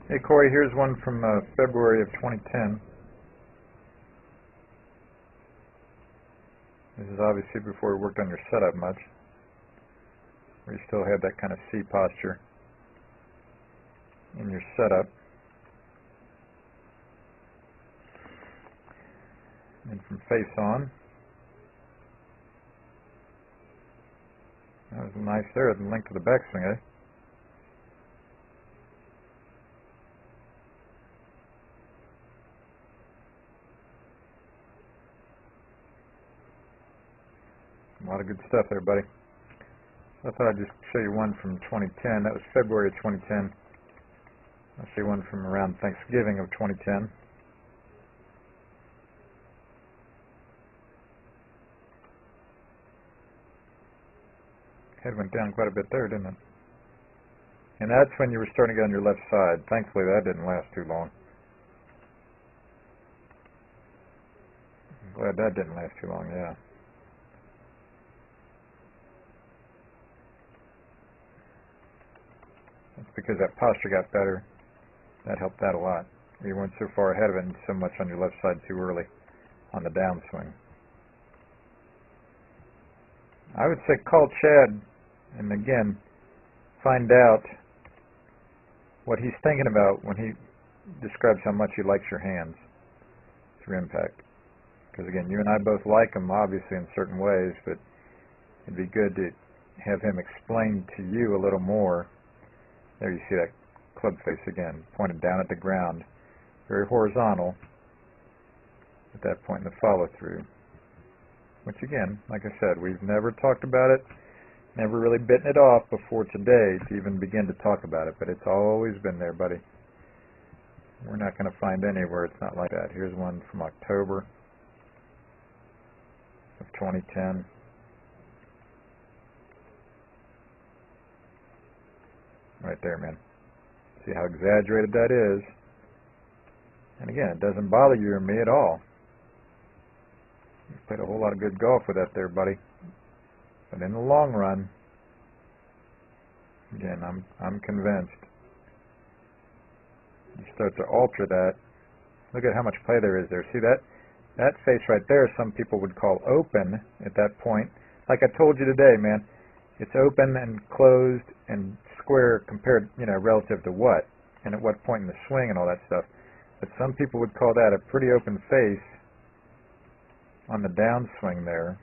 Hey Corey, here's one from February of 2010. This is obviously before we worked on your setup much, where you still had that kind of C posture in your setup. And from face on, that was nice there, the length of the backswing, eh? A lot of good stuff there, buddy. I thought I'd just show you one from 2010. That was February of 2010. I'll show you one from around Thanksgiving of 2010. Head went down quite a bit there, didn't it? And that's when you were starting to get on your left side. Thankfully, that didn't last too long. I'm glad that didn't last too long, yeah. That's because that posture got better. That helped that a lot. You weren't so far ahead of it and so much on your left side too early on the downswing. I would say call Chad and again find out what he's thinking about when he describes how much he likes your hands through impact. Because again, you and I both like them obviously in certain ways, but it'd be good to have him explain to you a little more. There you see that club face again, pointed down at the ground, very horizontal at that point in the follow-through. Which again, like I said, we've never talked about it, never really bitten it off before today to even begin to talk about it, but it's always been there, buddy. We're not going to find anywhere it's not like that. Here's one from October of 2010. Right there, man. See how exaggerated that is. And again, it doesn't bother you or me at all. You've played a whole lot of good golf with that there, buddy. But in the long run, again, I'm convinced. You start to alter that. Look at how much play there is there. See that? That face right there, some people would call open at that point. Like I told you today, man, it's open and closed and square compared, relative to what, and at what point in the swing and all that stuff. But some people would call that a pretty open face on the downswing there.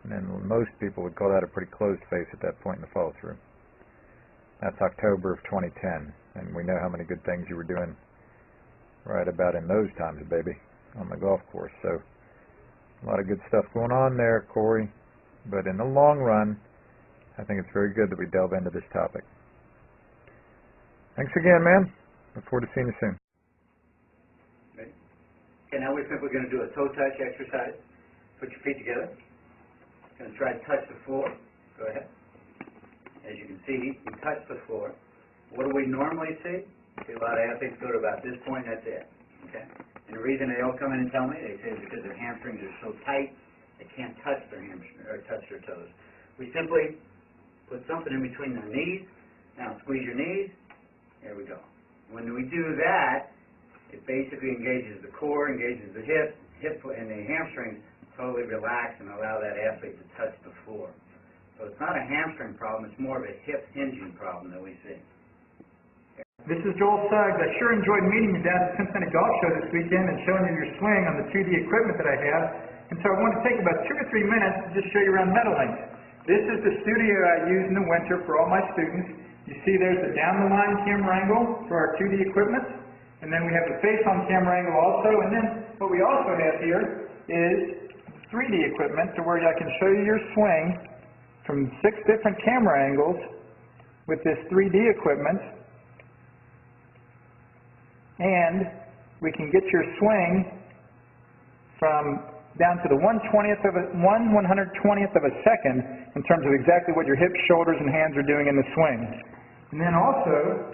And then most people would call that a pretty closed face at that point in the follow-through. That's October of 2010, and we know how many good things you were doing right about in those times, baby, on the golf course. So a lot of good stuff going on there, Corey. But in the long run, I think it's very good that we delve into this topic. Thanks again, man. Look forward to seeing you soon. Okay, now we're simply going to do a toe touch exercise. Put your feet together. Going to try to touch the floor. Go ahead. As you can see, we touch the floor. What do we normally see? See a lot of athletes go to about this point, that's it. Okay? And the reason they all come in and tell me, they say it's because their hamstrings are so tight, they can't touch their hamstrings or touch their toes. We simply put something in between their knees. Now squeeze your knees. There we go. When we do that, it basically engages the core, engages the hip and the hamstrings totally relax and allow that athlete to touch the floor. So it's not a hamstring problem, it's more of a hip hinging problem that we see. This is Joel Suggs. I sure enjoyed meeting you down at the Cincinnati Golf Show this weekend and showing you your swing on the 2D equipment that I have. And so I want to take about 2 or 3 minutes to just show you around Meadowlink. This is the studio I use in the winter for all my students. You see there's the down-the-line camera angle for our 2D equipment. And then we have the face-on camera angle also. And then what we also have here is 3D equipment to where I can show you your swing from 6 different camera angles with this 3D equipment. And we can get your swing from down to the 1/120th of a second in terms of exactly what your hips, shoulders, and hands are doing in the swing. And then also,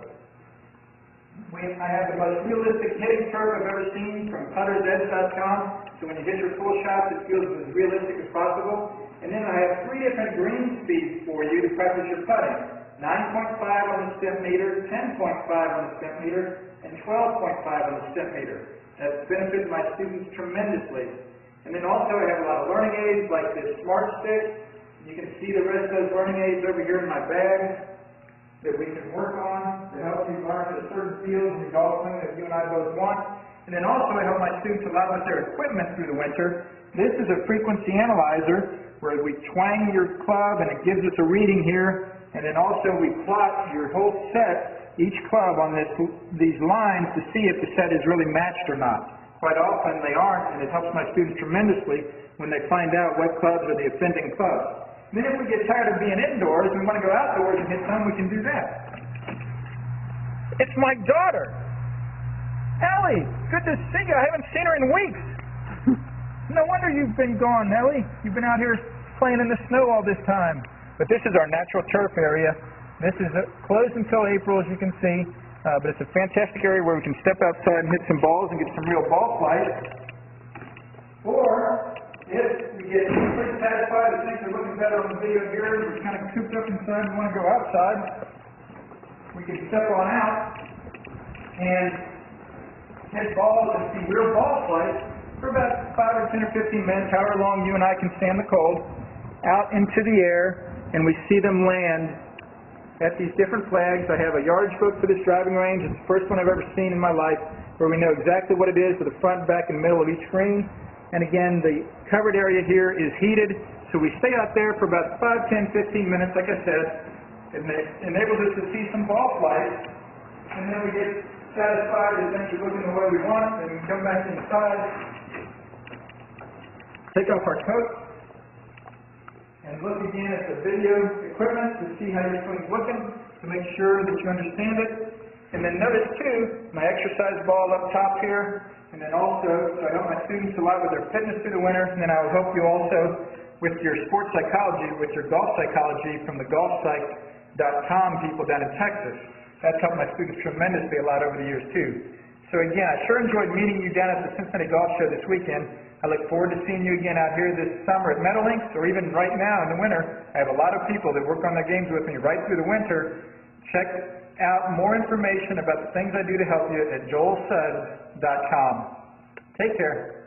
I have the most realistic hitting curve I've ever seen from puttersedge.com. So when you hit your full shots, it feels as realistic as possible. And then I have 3 different green speeds for you to practice your putting. 9.5 on the stim meter, 10.5 on the stim meter, and 12.5 on the stim meter. That's benefited my students tremendously. And then also I have a lot of learning aids like this Smart Stick. You can see the rest of those learning aids over here in my bag that we can work on to help you learn the certain fields in golf swing that you and I both want. And then also I help my students a lot with their equipment through the winter. This is a frequency analyzer where we twang your club and it gives us a reading here. And then also we plot your whole set, each club on these lines to see if the set is really matched or not. Quite often they aren't, and it helps my students tremendously when they find out what clubs are the offending clubs. Then if we get tired of being indoors and we want to go outdoors and hit some, we can do that. It's my daughter. Ellie, good to see you. I haven't seen her in weeks. No wonder you've been gone, Ellie. You've been out here playing in the snow all this time. But this is our natural turf area. This is closed until April, as you can see. But it's a fantastic area where we can step outside and hit some balls and get some real ball flight. Or, if we get pretty satisfied and things are looking better on the video here, we're kind of cooped up inside and want to go outside, we can step on out and hit balls and see real ball flight for about 5 or 10 or 15 minutes, however long you and I can stand the cold, out into the air, and we see them land at these different flags. I have a yardage book for this driving range. It's the first one I've ever seen in my life where we know exactly what it is with the front, back, and middle of each green. And again, the covered area here is heated, so we stay out there for about 5, 10, 15 minutes, like I said. It enables us to see some ball flight, and then we get satisfied that things are looking the way we want, and we come back inside, take off our coat, and look again at the video equipment to see how your swing's looking, to make sure that you understand it. And then notice too, my exercise ball up top here, and then also, so I help my students a lot with their fitness through the winter, and then I will help you also with your sports psychology, with your golf psychology from the golfpsych.com people down in Texas. That's helped my students tremendously a lot over the years too. So again, I sure enjoyed meeting you down at the Cincinnati Golf Show this weekend. I look forward to seeing you again out here this summer at Meadowlinks, or even right now in the winter. I have a lot of people that work on their games with me right through the winter. Check out more information about the things I do to help you at joelsuggs.com. Take care.